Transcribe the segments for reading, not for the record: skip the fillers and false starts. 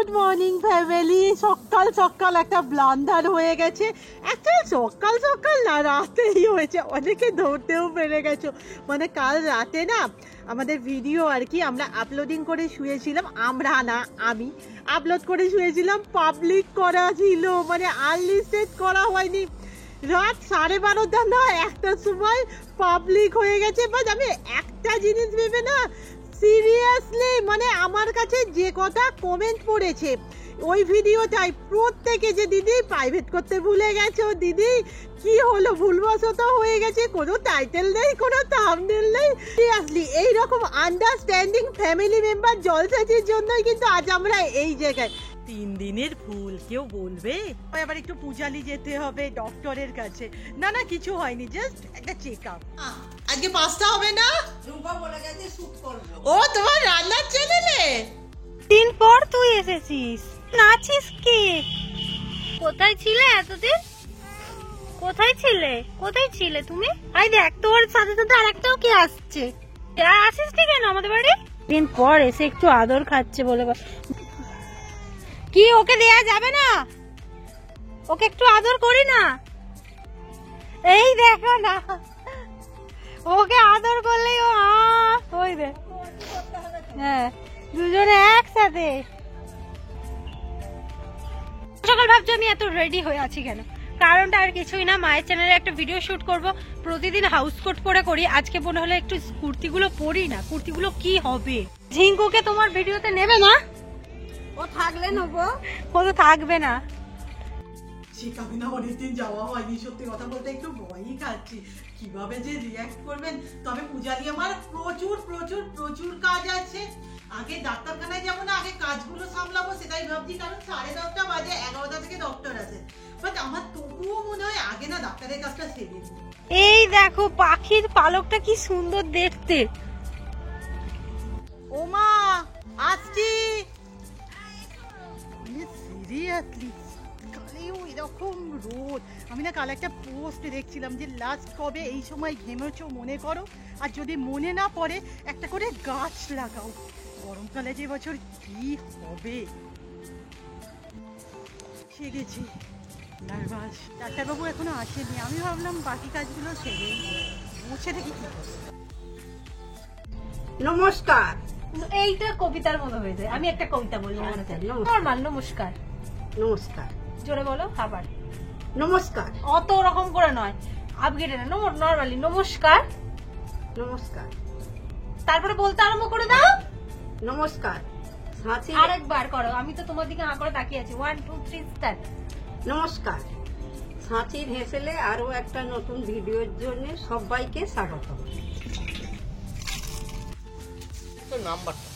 Good morning family. সকাল সকাল একটা ব্লান্ডার হয়ে গেছে। একটা সকাল সকাল না, রাতেই হয়েছে। অনেকে ধরতেও পেরে গেছো। মানে কাল রাতে না আমাদের ভিডিও আর কি আমরা আপলোডিং করে শুয়েছিলাম। আমরা না, আমি আপলোড করে শুয়েছিলাম, পাবলিক করা ছিল, মানে আনলিস্টেড করা হয়নি। রাত 12:30 না 1টার সময় পাবলিক হয়ে গেছে। বাট আমি একটা জিনিস ভেবে না, সিরিয়াসলি মানে আমার কাছে যে কথা কমেন্ট পড়েছে ওই ভিডিওটাই প্রত্যেকে, যে দিদি প্রাইভেট করতে ভুলে গেছো, দিদি কি হলো ভুলবশত হয়ে গেছে, কোনো টাইটেল নেই, কোনো থাম্বনেল নেই। সিরিয়াসলি এইরকম আন্ডারস্ট্যান্ডিং ফ্যামিলি মেম্বার জলসাজির জন্যই কিন্তু আজ আমরা এই জায়গায়। 3 দিনের ভুল কেউ বলবে? আবার একটু পূজালি যেতে হবে ডক্টরের কাছে। না না কিছু হয়নি, জাস্ট একটা চেক আপ। আজকে 5টা হবে না? রূপা বলে গেছে শুট করব। ও তোমার রান্নার চ্যানেলে? দিন পর তুই এসেছিস, নাচিস কি? কোথায় ছিলে এতদিন? কোথায় ছিলে তুমি? আই দেখ তোর সাথে সাথে আরেকটাও কি আসছে। আসিস নি কেন আমাদের বাড়ি? দিন পর এসে একটু আদর খাচ্ছে বলে কি ওকে দেয়া যাবে না? ওকে একটু আদর করি না? এই দেখো না, ওকে আদর করলেই ও ওই দেখ। হ্যাঁ দুজনে একসাথে। সকাল ভাবছি আমি এত রেডি হয়ে আছি কেন? কারণটা আর কিছুই না, মায়ের চ্যানেলে একটা ভিডিও শুট করব। প্রতিদিন হাউস কোট পরে করি, আজকে মনে হলো একটু কুর্তিগুলো পরি না। কুর্তিগুলো কি হবে? ঝিঙ্কুকে তোমার ভিডিওতে নেবে না? ও থাকলে নেবো, ও তো থাকবে না। সেখানে না অনেকদিন যাওয়া হয়নি, সত্যি কথা বলতে একটু ভয়ই খাচ্ছি কিভাবে যে রিয়াক্ট করবেন। তবে পূজালি আমার প্রচুর প্রচুর প্রচুর কাজ আছে। আগে ডাক্তারখানায় যাবো না, আগে কাজগুলো সামলাবো সেটাই ভাবছি। কারণ 10:30 বাজে, 11টা থেকে ডক্টর আছে। বাট আমার তবুও মনে হয় আগে না ডাক্তারের কাজটা সেরে দিই। এই দেখো পাখির পালকটা কি সুন্দর দেখতে। ওমা আসছি। সিরিয়াসলি কালেও এরকম রোদ। আমি না কাল একটা পোস্ট দেখছিলাম যে লাস্ট কবে এই সময় ঘেমেছো মনে করো, আর যদি মনে না পড়ে একটা করে গাছ লাগাও। গরমকালে যে বছর কি হবে। সে গেছি নার্ভাস। ডাক্তারবাবু এখনো আসেনি, আমি ভাবলাম বাকি কাজগুলো সেরেই বসে দেখি কি করবো। নমস্কার, এইটা কবিতার মতো হয়ে যায়। আমি একটা কবিতা বলি, নরমাল নমস্কার। নমস্কার, জোরে বলো আবার। নমস্কার, অত রকম করে নয়, আপগ্রেড না, নরমালি নমস্কার। নমস্কার, তারপরে বলতে আরম্ভ করে দাও। নমস্কার। আরেকবার করো, আমি তো তোমার দিকে করে তাকিয়ে আছি। 1 2 3 স্টার্ট। নমস্কার। সাঁচির হেসেলে আরো একটা নতুন ভিডিওর জন্য সবাইকে স্বাগত। নাম্বারটা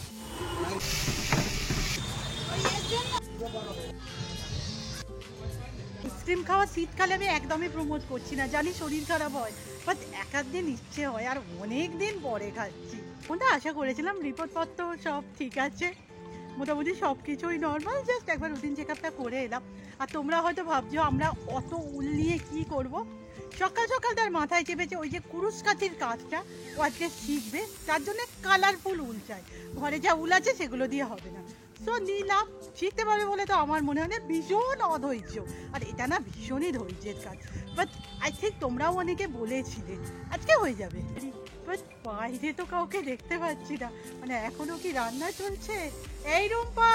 আইসক্রিম খাওয়া শীতকালে আমি একদমই প্রমোট করছি না, জানি শরীর খারাপ হয়, বাট এক আধ দিন ইচ্ছে হয়, আর অনেক দিন পরে খাচ্ছি। ওটা আশা করেছিলাম রিপোর্টপত্র সব ঠিক আছে, মোটামুটি সব কিছুই নর্মাল, জাস্ট একবার রুটিন চেক আপটা করে এলাম। আর তোমরা হয়তো ভাবছো আমরা অত উল নিয়ে কী করবো। সকাল সকাল তার মাথায় চেপেছে ওই যে কুরুশ কাঠির কাজটা ও আজকে শিখবে, তার জন্য কালারফুল উল চাই। ঘরে যা উল আছে সেগুলো দিয়ে হবে না, তো নিলাম। শিখতে পারবে বলে তো আমার মনে হয় না, ভীষণ অধৈর্য। আর এটা না ভীষণই ধৈর্যের কাজ। বাট আই থিঙ্ক তোমরাও অনেকে বলেছিলে আজকে হয়ে যাবে। বাট বাইরে তো কাউকে দেখতে পাচ্ছি না, মানে এখনো কি রান্না চলছে? এই রুম্পা,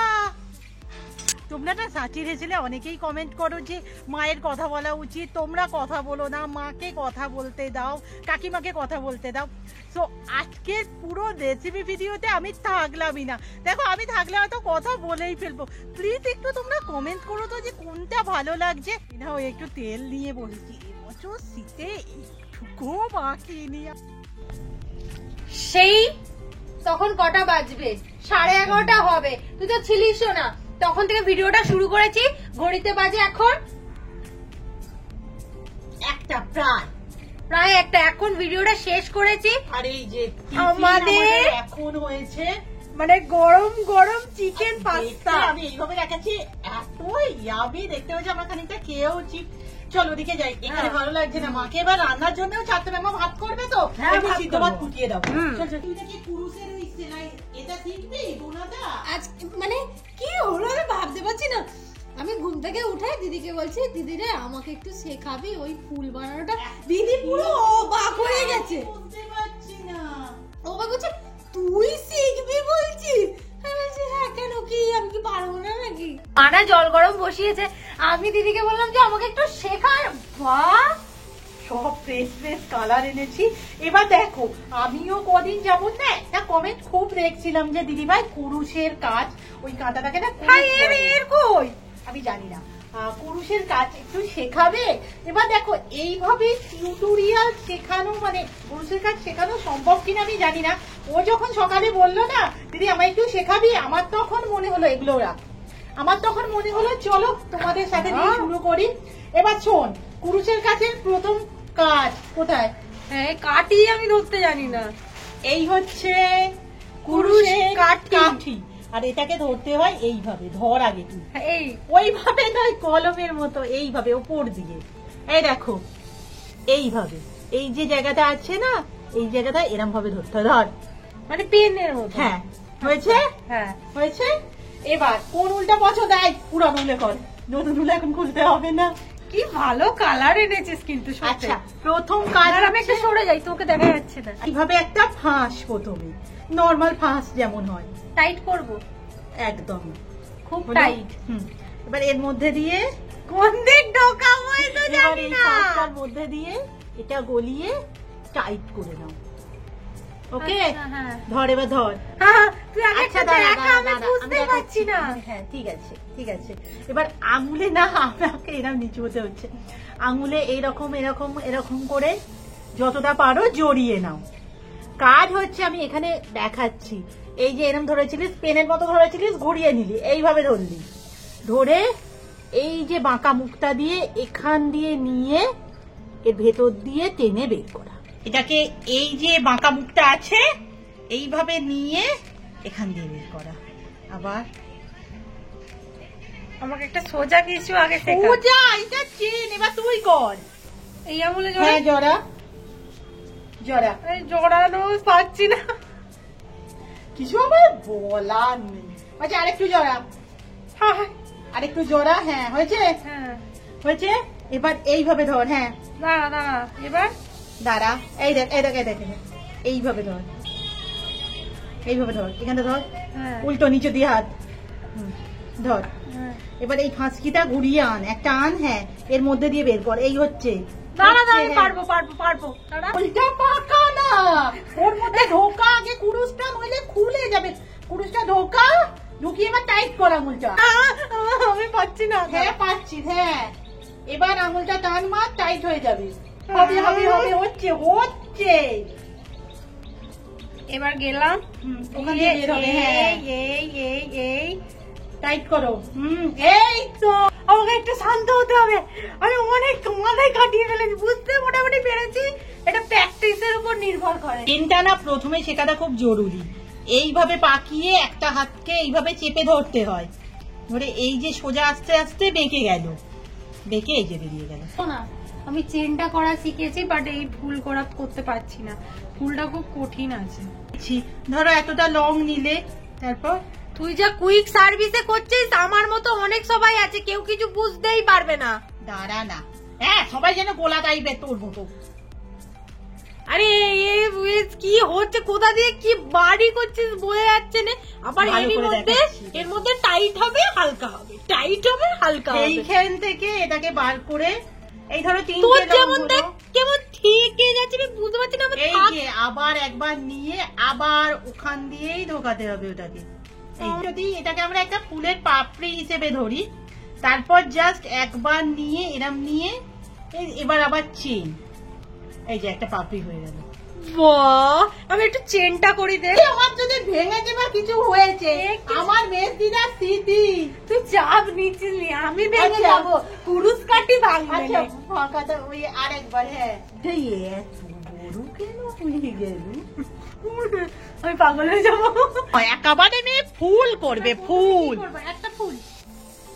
তোমরা না সাঁচির হেসেলে অনেকেই কমেন্ট করো যে মায়ের কথা বলা উচিত, তোমরা কথা বলো না, মাকে কথা বলতে দাও, কাকিমাকে কথা বলতে দাও। সো আজকের পুরো রেসিপি ভিডিওতে আমি থাকলামই না। দেখো আমি থাকলে হয়তো কথা বলেই ফেলবো। প্লিজ একটু তোমরা কমেন্ট করো তো যে কোনটা ভালো লাগছে। না ওই একটু তেল নিয়ে বলছি, এবছর শীতে একটুকু বাকি নিয়ে। সেই তখন কটা বাজবে? 11:30 হবে। তুই তো ছিলিস না, তখন থেকে ভিডিওটা শুরু করেছি। ঘড়িতে বাজে এখন একটা, প্রায় একটা। এখন ভিডিওটা শেষ করেছি। আর এই যে আমাদের এখন হয়েছে মানে গরম গরম চিকেন পাস্তা। আমি এইভাবে দেখাচ্ছি, এত ইয়ামি দেখতে হয়েছে। আমরা খানিকটা খেয়েওছি। চল ওদিকে যাই, এখানে ভালো লাগছে না। মাকে এবার রান্নার জন্যও ছাড়তে হবে, মা ভাত করবে তো, সিদ্ধ ভাত ফুটিয়ে দাও। তুই নাকি কুরুশের ওই সেলাই এটা শিখবি বোনাটা? আজ মানে কি হলো আমি আমি ঘুম থেকে উঠে দিদিকে বলছি, দিদি রে আমাকে একটু শেখাবি ওই ফুল বানানোটা। দিদি পুরো অবাক হয়ে গেছে, বুঝতে পারছি না। অবাক হচ্ছে, তুই শিখবি বলছিস? আমি বলছি হ্যাঁ, কেন কি আমি কি পারবো না নাকি? আনা জল গরম বসিয়েছে, আমি দিদিকে বললাম যে আমাকে একটু শেখার। বাহ, সব ফ্রেশ ফ্রেশ কালার এনেছি। এবার দেখো, আমিও কদিন যাবত না একটা কমেন্ট খুব দেখছিলাম যে দিদিভাই কুরুশের কাজ, ওই কাঁটাটাকে না এর কই আমি জানি না, কুরুশের কাজ একটু শেখাবে। এবার দেখো এইভাবে টিউটোরিয়াল শেখানো, মানে কুরুশের কাজ শেখানো সম্ভব কিনা আমি জানি না। ও যখন সকালে বললো না দিদি আমায় একটু শেখাবি, আমার তখন মনে হলো এগুলো রাখ, আমার তখন মনে হলো চলো তোমাদের সাথে দিয়ে শুরু করি। এবার শোন, কুরুশের কাজের প্রথম কাজ কোথায়? হ্যাঁ, কাটি আমি ধরতে জানি না। এই হচ্ছে কুরুশের কাঠি, আর এটাকে ধরতে হয় এইভাবে। ধর আগে তুই, এই ওইভাবে নয়, কলমের মতো এইভাবে ওপর দিয়ে। এই দেখো এইভাবে, এই যে জায়গাটা আছে না, এই জায়গাটা এরম ভাবে ধরতে হয়। ধর, মানে পেনের মতো। হ্যাঁ হয়েছে, হ্যাঁ হয়েছে। এবার কোন উলটা পছন্দ? পুরান উলে কর, নতুন উলে এখন খুলতে হবে না। কি ভালো কালার এনেছিস কিন্তু সত্যি। আচ্ছা, প্রথম কাজ আর আমি একটু সরে যাই, তোকে দেখা যাচ্ছে না। এইভাবে একটা ফাঁস, প্রথমে নর্মাল ফাঁস যেমন হয় টাইট করব, একদম খুব হলো? টাইট। এবার এর মধ্যে দিয়ে কোন দিক ঢোকাবো এটা এবার জানি এই না। ফাঁসটার মধ্যে দিয়ে এটা গলিয়ে টাইট করে নাও। ওকে, আচ্ছা, হ্যাঁ। ধর, এবার ধর। হ্যাঁ, তুই আগে আচ্ছা, একটু দাঁড়া, দেখা, দাঁড়া, আমি দাঁড়া, বুঝতে আমি পারছি না। হ্যাঁ ঠিক আছে, ঠিক আছে। এবার আঙুলে না, আমাকে এরকম নিচু হতে হচ্ছে, আঙুলে এইরকম এরকম এরকম করে যতটা পারো জড়িয়ে নাও। কাজ হচ্ছে আমি এখানে দেখাচ্ছি, এই যে এরকম ধরেছিলিস, পেনের মতো ধরেছিলিস, ঘুরিয়ে নিলি, এইভাবে ধরলি, ধরে এই যে বাঁকা মুখটা দিয়ে এখান দিয়ে নিয়ে এর ভেতর দিয়ে টেনে বের করা। এটাকে এই যে বাঁকা মুখটা আছে এইভাবে নিয়ে এখান দিয়ে বের করা। আবার আমাকে একটা সোজা কিছু আগে শেখা। পূজা, এটা চেন, এবার তুই কর। এই আমলে হ্যাঁ, জড়া জড়া, জড়ানো পাচ্ছি না। কিছু আমার বলার নেই। আচ্ছা, আরেকটু জড়া, আরেকটু জড়া। হ্যাঁ, হয়েছে, হ্যাঁ হয়েছে। এবার এইভাবে ধর। হ্যাঁ, দাঁড়া দাঁড়া, এবার দাঁড়া, এই দেখ, এই দেখ, এই দেখ, এই দেখ। এইভাবে ধর, এইভাবে ধর, এখানটা ধর, হ্যাঁ উল্টো নিচে দিয়ে হাত ধর। হ্যাঁ। এবার এই ফাঁসকিটা ঘুরিয়ে আন, একটা আন, হ্যাঁ, এর মধ্যে দিয়ে বের কর। এই হচ্ছে, দাঁড়া দাঁড়া, হচ্ছে, পারবো পারবো পারবো, দাঁড়া। ওইটা পাকা না, ওর মধ্যে ঢোকা আগে কুরুশটা, নইলে খুলে যাবে। কুরুশটা ঢোকা, ঢুকিয়ে এবার টাইট কর আঙুলটা। আমি পাচ্ছি না। হ্যাঁ পাচ্ছি, হ্যাঁ। এবার আঙুলটা টান মার, টাইট হয়ে যাবে। হবে হবে হবে, হচ্ছে হচ্ছে। এবার গেলাম, ওখান দিয়ে বের হবে। হ্যাঁ, এই এই এই টাইট করো। এই তো। আমাকে একটু শান্ত হতে হবে, আমি অনেক মাথায় কাটিয়ে ফেলেছি, বুঝতে মোটামুটি পেরেছি। এটা প্র্যাকটিসের উপর নির্ভর করে। পেনটা না প্রথমে শেখাটা খুব জরুরি। এইভাবে পাকিয়ে একটা হাতকে এইভাবে চেপে ধরতে হয়, ধরে এই যে সোজা আস্তে আস্তে বেঁকে গেল, বেঁকে এই যে বেরিয়ে গেল। না, আমি চেনটা করা শিখেছি, বাট এই ফুল করা করতে পারছি না। ফুলটা খুব কঠিন আছে। ধরো এতটা লং নিলে, তারপর তুই যা কুইক সার্ভিসে করছিস, আমার মতো অনেক সবাই আছে, কেউ কিছু বুঝতেই পারবে না। দাঁড়া না, হ্যাঁ, সবাই যেন গোলা টাইপের তোর মতো। আরে কি হচ্ছে, কোথা দিয়ে কি বাড়ি করছিস বোঝা যাচ্ছে না। আবার ভালো করে দেখাচ্ছি। এর মধ্যে টাইট হবে, হালকা হবে, টাইট হবে, হালকা হবে। এইখান থেকে এটাকে বার করে, এই ধরো তোর তিনটে লং যেমন হলো। দেখ কেমন থেকে যাচ্ছে, আমি বুঝতে পারছি না। আমার এই হাত- যে আবার একবার নিয়ে আবার ওখান দিয়েই ঢোকাতে হবে ওটাকে। এই যদি এটাকে আমরা একটা ফুলের পাপড়ি হিসেবে ধরি, তারপর জাস্ট একবার নিয়ে এরম নিয়ে এবার আবার চেন, এই যে একটা পাপড়ি হয়ে গেল। বাহ, আমি একটু চেনটা করি দে। আমার যদি ভেঙেছে বা কিছু হয়েছে, আমার মেসদিদার স্মৃতি। তুই চাপ নিচ্ছিস নি, আমি ভেঙে আচ্ছা। যাবো, কুরুশ কাটি ভাঙবে আচ্ছা, না। ফাঁকাটা ওই আরেকবার। হ্যাঁ, এত বড় কেন হয়ে গেল? আমি পাগল হয়ে যাবো। একেবারে মেয়ে ফুল করবে, ফুল কি করবো? একটা ফুল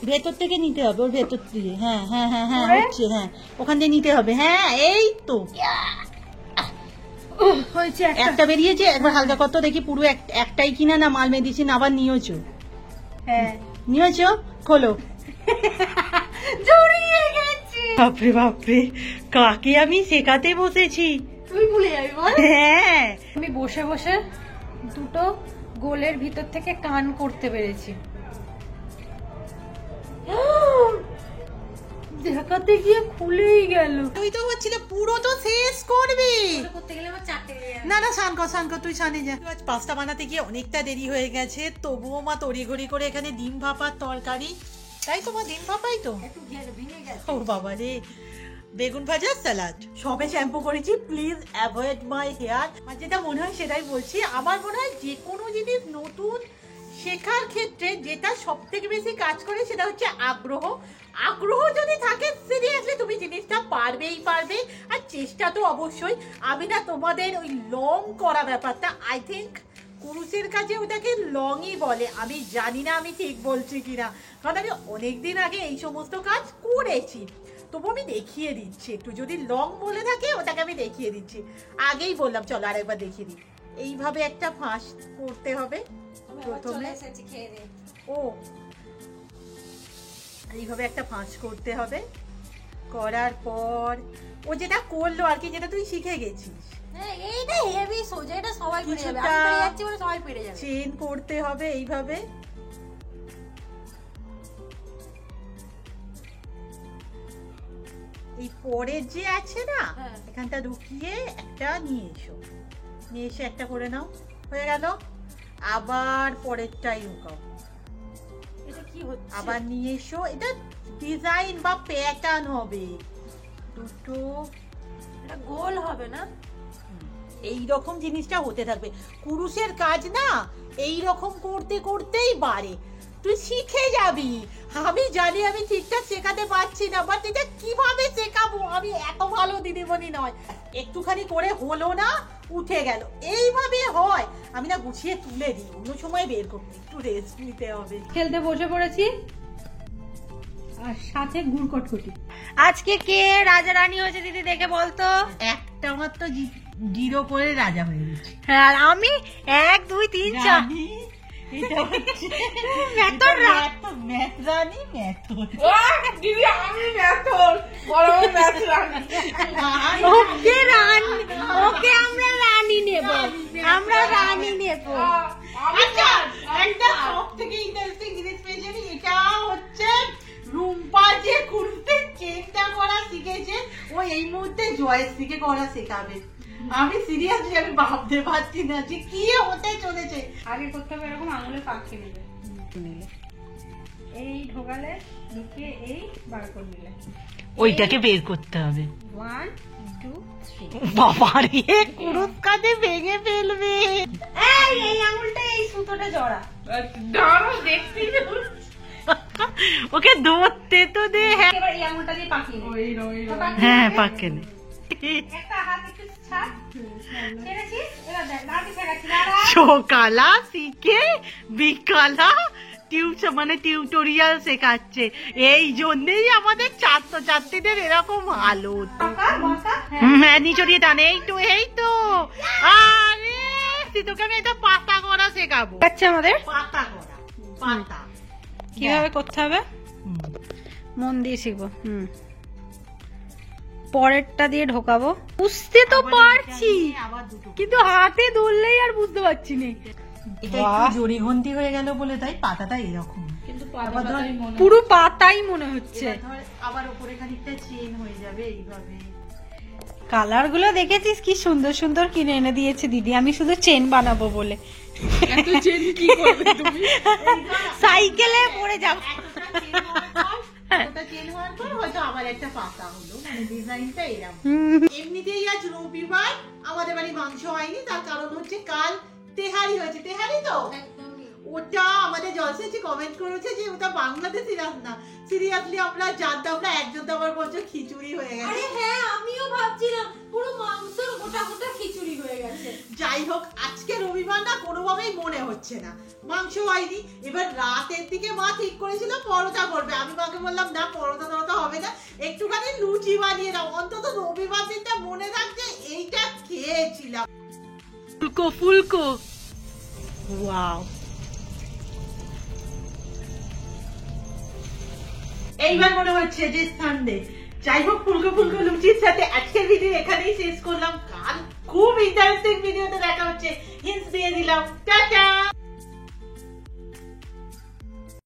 ভেতর থেকে নিতে হবে, ওর ভেতর থেকে। হ্যাঁ হ্যাঁ হ্যাঁ হ্যাঁ, করে? হচ্ছে, হ্যাঁ, ওখান দিয়ে নিতে হবে। হ্যাঁ, এই তো হয়েছে একটা বেরিয়েছে। একবার হালকা কত দেখি পুরো একটাই কিনা, না মাল মেডিসিন আবার নিয়েছো? হ্যাঁ, নিয়েছো, খোলো। জড়িয়ে গেছি। বাপরে বাপরে, কাকে আমি শেখাতে বসেছি। তুই ভুলে যাবি বল। হ্যাঁ, আমি বসে বসে দুটো গোলের ভিতর থেকে কান করতে পেরেছি। দেখাতে গিয়ে খুলেই গেল। তুই তো হচ্ছিল পুরো তো শেষ করবি। করতে গেলে আমার 4টে লেগে যাবে। না না, শান কর, তুই শানে যা। আজ পাস্তা বানাতে গিয়ে অনেকটা দেরি হয়ে গেছে, তবুও মা তড়িঘড়ি করে এখানে ডিম ভাপার তরকারি। তাই তো মা, ডিম ভাপাই তো। একটু ভেঙে গেছে। ও বাবা রে, বেগুন ভাজা, স্যালাড। সবে শ্যাম্পু করেছি, প্লিজ অ্যাভয়েড মাই হেয়ার। আর যেটা মনে হয় সেটাই বলছি, আমার মনে হয় যে কোনো জিনিস নতুন শেখার ক্ষেত্রে যেটা সব থেকে বেশি কাজ করে সেটা হচ্ছে আগ্রহ। আগ্রহ যদি থাকে, সিরিয়াসলি তুমি জিনিসটা পারবেই পারবে। আর চেষ্টা তো অবশ্যই। আমি না তোমাদের ওই লং করা ব্যাপারটা, আই থিঙ্ক কুরুসের কাছে ওটাকে লংই বলে। আমি জানি না আমি ঠিক বলছি কিনা, কারণ আমি অনেকদিন আগে এই সমস্ত কাজ করেছি। তবু আমি দেখিয়ে দিচ্ছি একটু, যদি লং বলে থাকে ওটাকে আমি দেখিয়ে দিচ্ছি। আগেই বললাম, চলো আরেকবার দেখিয়ে দিই। এইভাবে একটা ফাঁস করতে হবে প্রথমে। ও, এইভাবে একটা ফাঁস করতে হবে। করার পর ও যেটা করলো আর কি, যেটা তুই শিখে গেছিস, এইটা হেভি সোজা, এটা সবাই পেরে যাবে। কিছুটা আমি পেরে যাচ্ছি বলে সবাই পেরে যাবে। চেন করতে হবে এইভাবে। এই পরের যে আছে না, হ্যাঁ। এখানটা ঢুকিয়ে একটা নিয়ে এসো, নিয়ে এসে একটা করে নাও, হয়ে গেল। আবার পরেরটাই ঢুকাও, এটা কি হচ্ছে? আবার নিয়ে এসো। এটা ডিজাইন বা প্যাটার্ন হবে দুটো। এটা গোল হবে না? এই রকম জিনিসটা হতে থাকবে। কুরুশের কাজ না এই রকম করতে করতেই বাড়ে, তুই শিখে যাবি। আমি জানি আমি ঠিকঠাক শেখাতে পারছি না, বাট এটা কিভাবে শেখাবো, আমি এত ভালো দিদিমণি নয়। একটুখানি করে হলো না, উঠে গেল, এইভাবে হয়। আমি না গুছিয়ে তুলে দিই, অন্য সময় বের করতে একটু রেস্ট নিতে হবে। খেলতে বসে পড়েছি, আর সাথে গুড় কটকটি। আজকে কে রাজা রানী হয়েছে দিদি দেখে বলতো? একটা আমার তো জিরো করে রাজা হয়ে গেছে। হ্যাঁ, আর আমি 1 2 3 4। এটা হচ্ছে মেথর ম্যাথ রানী, মেথর। দিদি আমি মেথর, বড় ম্যাথ রানী। ওকে রানী, ওকে আমরা রানী নেব, আমরা রানী নেব। আচ্ছা, একটা সবথেকে ইন্টারেস্টিং জিনিস পেয়েছি আমি, এটা হচ্ছে রুম্পা যে কুর্তে চেনটা করা শিখেছে, ও এই মুহূর্তে জয়শ্রীকে করা শেখাবে। আমি সিরিয়াসলি আমি ভাবতে পারছি না যে কি হতে চলেছে। আগে করতে হবে এরকম আঙুলে পাকিয়ে নেবে, এই ঢোকালে ঢুকিয়ে এই বার করে নিলে, ওইটাকে বের করতে হবে। 1 2 3। বাবা রে, কুরুপ কাঁধে ভেঙে ফেলবে। এই আঙুলটা এই সুতোটা জড়া। ওকে ধরতে তো দে। এবার এই আঙুলটা দিয়ে পাকিয়ে নে। হ্যাঁ, পাকে নে। একটা হাত একটু ছাড়। ছেড়েছিস? এবার দেখ, দাঁড়ি ছেড়েছি, দাঁড়া। সকালা শিখে বিকালা টিউটোরিয়াল শেখাচ্ছে। এই জন্যই আমাদের ছাত্রছাত্রীদের এরকম হালত। বাঁকা, বাঁকা, হ্যাঁ, নিচড়িয়ে টানে। এই তো আরে তোকে আমি এটা পাতা করা শেখাবো। আচ্ছা, আমাদের পাতা করা, পাতা কিভাবে করতে হবে মন দিয়ে শিখবো। পরেরটা দিয়ে ঢোকাবো। বুঝতে তো পারছি, আবার দুটো। কিন্তু হাতে ধরলেই আর বুঝতে পারছি না। এটা একটু জরিঘন্টি হয়ে গেল বলে তাই পাতাটা এরকম, কিন্তু পুরো পাতাই মনে হচ্ছে। আবার উপরে খানিকটা চেন হয়ে যাবে এইভাবে। কালার গুলো দেখেছিস কি সুন্দর সুন্দর কিনে এনে দিয়েছে দিদি, আমি শুধু চেন বানাবো বলে। এত চেন কি করবে তুমি? সাইকেলে পড়ে যাবো। চেন হওয়ার পর হয়তো আবার একটা পাতা হলো, মানে ডিজাইনটা এরকম। এমনিতেই আজ রবিবার, আমাদের বাড়ি মাংস হয়নি, তার কারণ হচ্ছে কাল তেহারি হয়েছে। তেহারি তো ওটা আমাদের জলসেচি কমেন্ট করেছে যে ওটা বাংলাদেশি রান্না। সিরিয়াসলি আমরা জানতাম না, একজন তো আমার বলছে খিচুড়ি হয়ে গেছে। হ্যাঁ, আমিও ভাবছিলাম পুরো মাংসের গোটা গোটা খিচুড়ি হয়ে গেছে। যাই হোক, আজকে রবিবার না কোনোভাবেই মনে হচ্ছে না, মাংস হয়নি। এবার রাতের দিকে মা ঠিক করেছিল পরোটা করবে। আমি মাকে বললাম না, পরোটা টরোটা হবে না, একটুখানি লুচি বানিয়ে দাও, অন্তত রবিবার দিনটা মনে থাকছে এইটা খেয়েছিলাম। ফুলকো ফুলকো, ওয়াও। এইবার মনে হচ্ছে যে সানডে। যাই হোক, ফুলকো ফুলকো লুচির সাথে আজকের ভিডিও এখানেই শেষ করলাম। কাল খুব ইন্টারেস্টিং ভিডিওতে দেখা হচ্ছে, হিন্টস দিয়ে দিলাম। টাটা।